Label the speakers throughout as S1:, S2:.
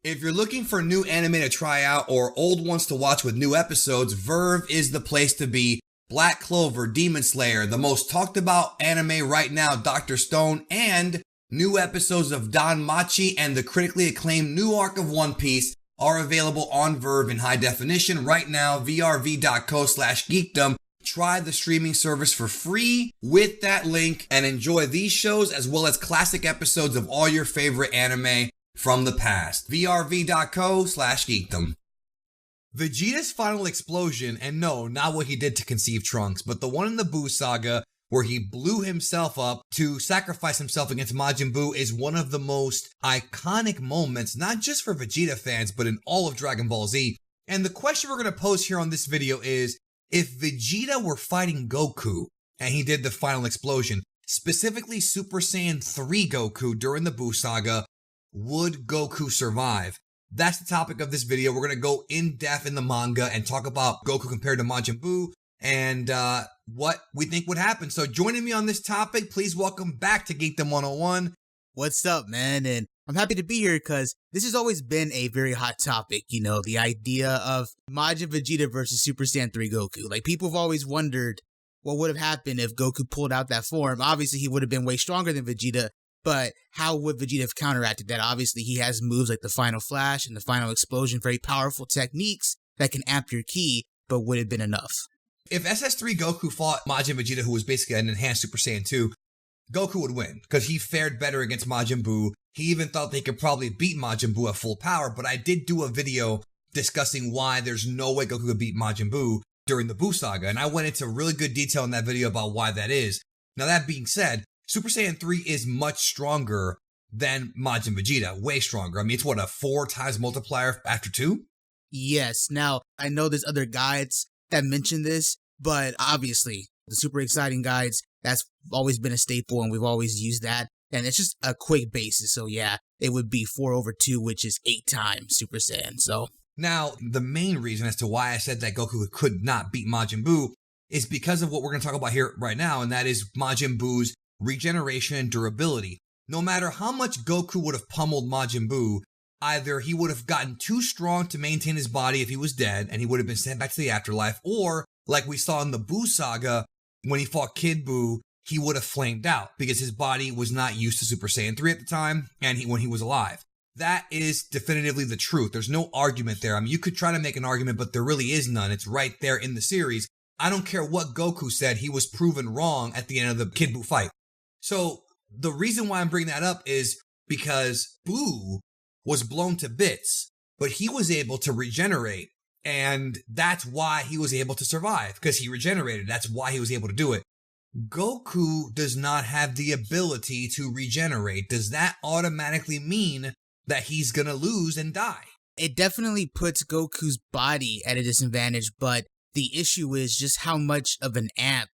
S1: If you're looking for new anime to try out or old ones to watch with new episodes, Verve is the place to be. Black Clover, Demon Slayer, the most talked about anime right now, Dr. Stone, and new episodes of Don Machi and the critically acclaimed new arc of One Piece are available on Verve in high definition right now, vrv.co/geekdom. Try the streaming service for free with that link and enjoy these shows as well as classic episodes of all your favorite anime from the past. vrv.co/geekdom. Vegeta's final explosion, and no, not what he did to conceive Trunks, but the one in the Buu saga where he blew himself up to sacrifice himself against Majin Buu, is one of the most iconic moments, not just for Vegeta fans, but in all of Dragon Ball Z. And the question we're going to pose here on this video is, if Vegeta were fighting Goku and he did the final explosion, specifically Super Saiyan 3 Goku during the Buu saga, would Goku survive? That's the topic of this video. We're going to go in depth in the manga and talk about Goku compared to Majin Buu and what we think would happen. So joining me on this topic, please welcome back to Geekdom 101.
S2: What's up, man? And I'm happy to be here because this has always been a very hot topic, you know, the idea of Majin Vegeta versus Super Saiyan 3 Goku. Like, people have always wondered what would have happened if Goku pulled out that form. Obviously, he would have been way stronger than Vegeta, but how would Vegeta have counteracted that? Obviously, he has moves like the Final Flash and the Final Explosion, very powerful techniques that can amp your ki, but would it have been enough?
S1: If SS3 Goku fought Majin Vegeta, who was basically an enhanced Super Saiyan 2, Goku would win because he fared better against Majin Buu. He even thought they could probably beat Majin Buu at full power, but I did do a video discussing why there's no way Goku could beat Majin Buu during the Buu saga, and I went into really good detail in that video about why that is. Now, that being said, Super Saiyan 3 is much stronger than Majin Vegeta, way stronger. I mean, it's what, a 4 times multiplier after 2?
S2: Yes. Now, I know there's other guides that mention this, but obviously, the super exciting guides, that's always been a staple, and we've always used that. And it's just a quick basis. So yeah, it would be 4/2, which is 8 times Super Saiyan. So
S1: now, the main reason as to why I said that Goku could not beat Majin Buu is because of what we're going to talk about here right now, and that is Majin Buu's regeneration and durability. No matter how much Goku would have pummeled Majin Buu, either he would have gotten too strong to maintain his body if he was dead, and he would have been sent back to the afterlife, or like we saw in the Buu saga, when he fought Kid Buu, he would have flamed out because his body was not used to Super Saiyan 3 at the time, and when he was alive. That is definitively the truth. There's no argument there. I mean, you could try to make an argument, but there really is none. It's right there in the series. I don't care what Goku said, he was proven wrong at the end of the Kid Buu fight. So the reason why I'm bringing that up is because Buu was blown to bits, but he was able to regenerate. And that's why he was able to survive, because he regenerated. That's why he was able to do it. Goku does not have the ability to regenerate. Does that automatically mean that he's going to lose and die?
S2: It definitely puts Goku's body at a disadvantage, but the issue is just how much of an amp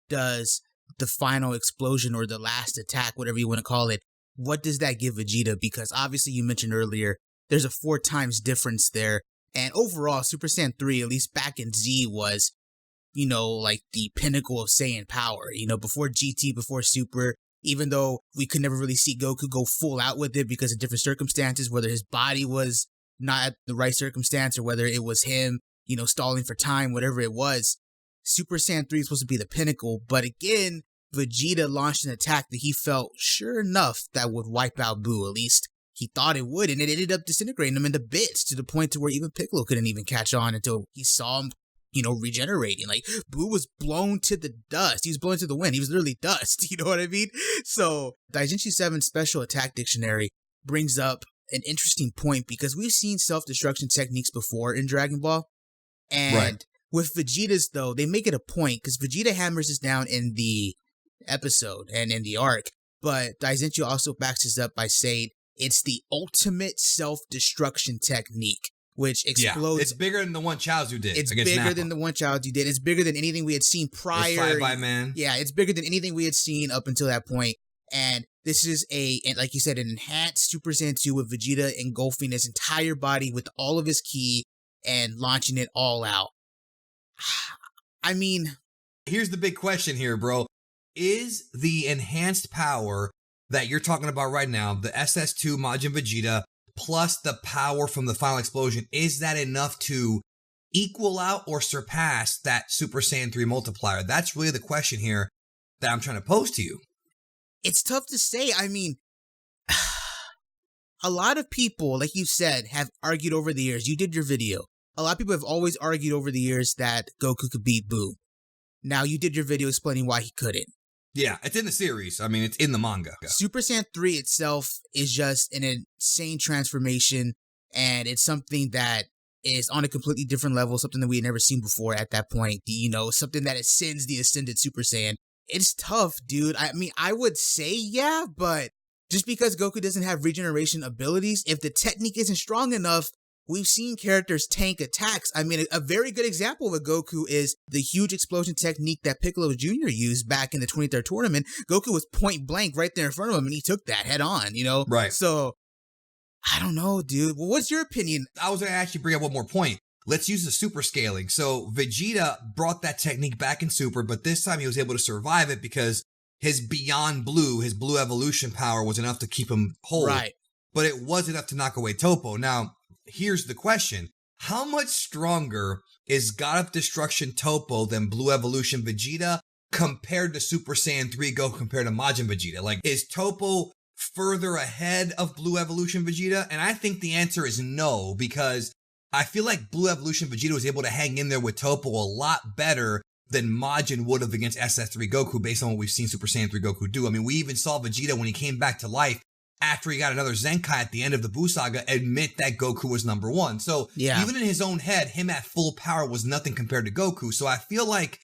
S2: does the final explosion or the last attack, whatever you want to call it, what does that give Vegeta? Because obviously you mentioned earlier, there's a 4 times difference there. And overall, Super Saiyan 3, at least back in Z, was, you know, like the pinnacle of Saiyan power. You know, before GT, before Super, even though we could never really see Goku go full out with it because of different circumstances, whether his body was not at the right circumstance or whether it was him, you know, stalling for time, whatever it was, Super Saiyan 3 is supposed to be the pinnacle. But again, Vegeta launched an attack that he felt sure enough that would wipe out Buu, at least he thought it would, and it ended up disintegrating him into bits to the point to where even Piccolo couldn't even catch on until he saw him, you know, regenerating. Like, Buu was blown to the dust. He was blown to the wind. He was literally dust. You know what I mean? So, Daijinshi 7 Special Attack Dictionary brings up an interesting point because we've seen self-destruction techniques before in Dragon Ball. And
S1: right.
S2: With Vegeta's, though, they make it a point because Vegeta hammers this down in the episode and in the arc. But Daijinshi also backs this up by saying it's the ultimate self-destruction technique, which explodes.
S1: Yeah, it's bigger than the one Chaozu did.
S2: It's bigger
S1: Nappa.
S2: than the one Chaozu did. It's bigger than anything we had seen prior.
S1: It's Five by Man.
S2: Yeah, it's bigger than anything we had seen up until that point. And this is like you said, an enhanced Super Saiyan 2 with Vegeta engulfing his entire body with all of his ki and launching it all out. I mean,
S1: here's the big question here, bro. Is the enhanced power that you're talking about right now, the SS2 Majin Vegeta plus the power from the final explosion, is that enough to equal out or surpass that Super Saiyan 3 multiplier? That's really the question here that I'm trying to pose to you.
S2: It's tough to say. I mean, a lot of people, like you said, have argued over the years. You did your video. A lot of people have always argued over the years that Goku could beat Buu. Now, you did your video explaining why he couldn't.
S1: Yeah, it's in the series. I mean, it's in the manga.
S2: Super Saiyan 3 itself is just an insane transformation, and it's something that is on a completely different level, something that we had never seen before at that point. You know, something that ascends the ascended Super Saiyan. It's tough, dude. I mean, I would say yeah, but just because Goku doesn't have regeneration abilities, if the technique isn't strong enough, we've seen characters tank attacks. I mean, a very good example of a Goku is the huge explosion technique that Piccolo Jr. used back in the 23rd tournament. Goku was point blank right there in front of him, and he took that head on, you know?
S1: Right.
S2: So, I don't know, dude. Well, what's your opinion?
S1: I was going to actually bring up one more point. Let's use the super scaling. So Vegeta brought that technique back in Super, but this time he was able to survive it because his Beyond Blue, his blue evolution power was enough to keep him whole.
S2: Right.
S1: But it was enough to knock away Topo. Now, here's the question. How much stronger is God of Destruction Topo than Blue Evolution Vegeta compared to Super Saiyan 3 Goku compared to Majin Vegeta? Like, is Topo further ahead of Blue Evolution Vegeta? And I think the answer is no, because I feel like Blue Evolution Vegeta was able to hang in there with Topo a lot better than Majin would have against SS3 Goku based on what we've seen Super Saiyan 3 Goku do. I mean, we even saw Vegeta when he came back to life after he got another Zenkai at the end of the Buu Saga admit that Goku was number one. So even in his own head, him at full power was nothing compared to Goku. So I feel like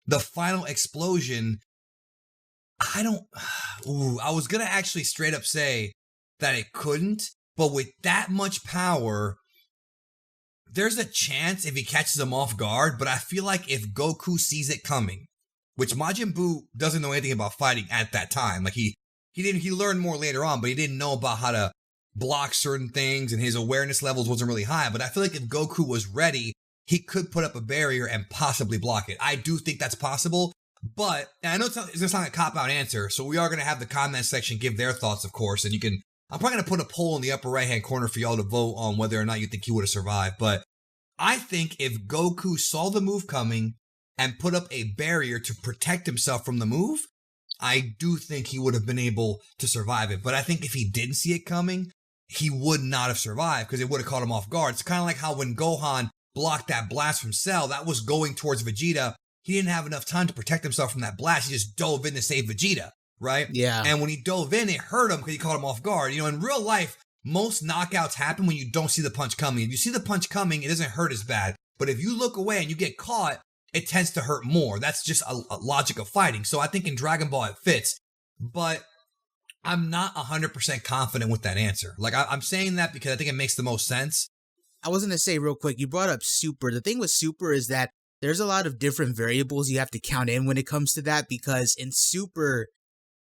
S1: the final explosion, I was going to actually straight up say that it couldn't, but with that much power, there's a chance if he catches him off guard, but I feel like if Goku sees it coming, which Majin Buu doesn't know anything about fighting at that time, like he learned more later on, but he didn't know about how to block certain things and his awareness levels wasn't really high. But I feel like if Goku was ready, he could put up a barrier and possibly block it. I do think that's possible, but and I know it's going to sound like a cop-out answer, so we are going to have the comment section give their thoughts, of course, and I'm probably going to put a poll in the upper right-hand corner for y'all to vote on whether or not you think he would have survived. But I think if Goku saw the move coming and put up a barrier to protect himself from the move, I do think he would have been able to survive it. But I think if he didn't see it coming, he would not have survived because it would have caught him off guard. It's kind of like how when Gohan blocked that blast from Cell, that was going towards Vegeta. He didn't have enough time to protect himself from that blast. He just dove in to save Vegeta, right?
S2: Yeah.
S1: And when he dove in, it hurt him because he caught him off guard. You know, in real life, most knockouts happen when you don't see the punch coming. If you see the punch coming, it doesn't hurt as bad. But if you look away and you get caught, it tends to hurt more. That's just a logic of fighting. So I think in Dragon Ball it fits. But I'm not 100% confident with that answer. Like, I'm saying that because I think it makes the most sense.
S2: I was going to say real quick, you brought up Super. The thing with Super is that there's a lot of different variables you have to count in when it comes to that, because in Super,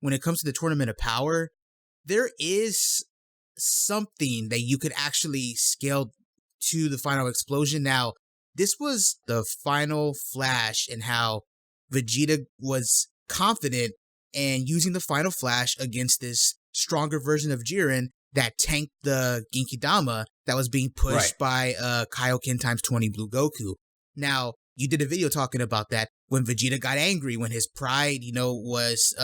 S2: when it comes to the Tournament of Power, there is something that you could actually scale to the final explosion. Now, this was the final flash and how Vegeta was confident and using the final flash against this stronger version of Jiren that tanked the Genki Dama that was being pushed by Kaioken times 20 Blue Goku. Now, you did a video talking about that when Vegeta got angry, when his pride, was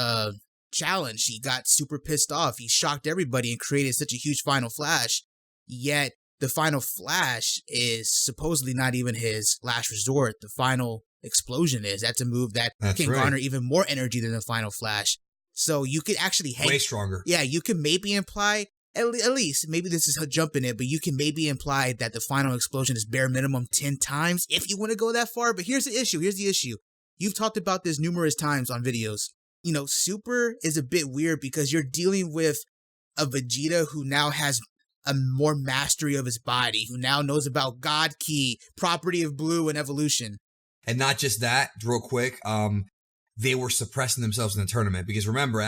S2: challenged. He got super pissed off. He shocked everybody and created such a huge final flash. Yet, the final flash is supposedly not even his last resort. The final explosion is. That's a move that can garner even more energy than the final flash. So you could actually
S1: way stronger.
S2: Yeah, you can maybe imply, at least, maybe this is a jump in it, but you can maybe imply that the final explosion is bare minimum 10 times if you want to go that far. But here's the issue. You've talked about this numerous times on videos. Super is a bit weird because you're dealing with a Vegeta who now has a more mastery of his body, who now knows about God Ki, property of blue, and evolution.
S1: And not just that, real quick, they were suppressing themselves in the tournament. Because remember,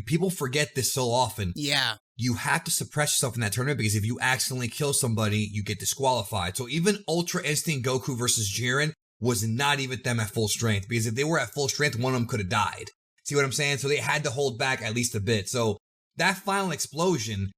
S1: people forget this so often.
S2: Yeah.
S1: You have to suppress yourself in that tournament because if you accidentally kill somebody, you get disqualified. So even Ultra Instinct Goku versus Jiren was not even them at full strength. Because if they were at full strength, one of them could have died. See what I'm saying? So they had to hold back at least a bit. So that final explosion,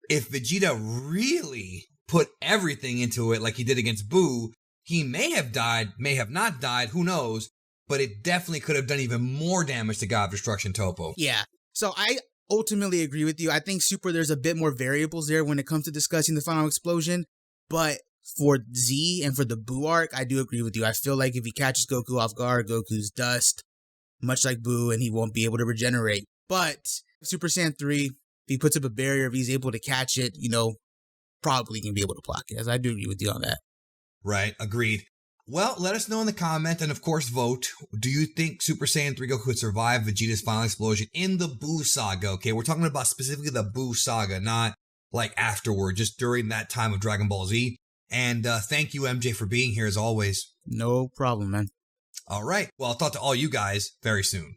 S1: if Vegeta really put everything into it like he did against Boo, he may have died, may have not died, who knows, but it definitely could have done even more damage to God of Destruction Toppo.
S2: Yeah. So I ultimately agree with you. I think Super, there's a bit more variables there when it comes to discussing the final explosion, but for Z and for the Boo arc, I do agree with you. I feel like if he catches Goku off guard, Goku's dust, much like Boo, and he won't be able to regenerate. But Super Saiyan 3, if he puts up a barrier, if he's able to catch it, probably can be able to block it. As I do agree with you on that.
S1: Right, agreed. Well, let us know in the comment and, of course, vote. Do you think Super Saiyan 3 Goku could survive Vegeta's final explosion in the Boo saga? Okay, we're talking about specifically the Boo saga, not like afterward, just during that time of Dragon Ball Z. And thank you, MJ, for being here as always.
S2: No problem, man.
S1: All right. Well, I'll talk to all you guys very soon.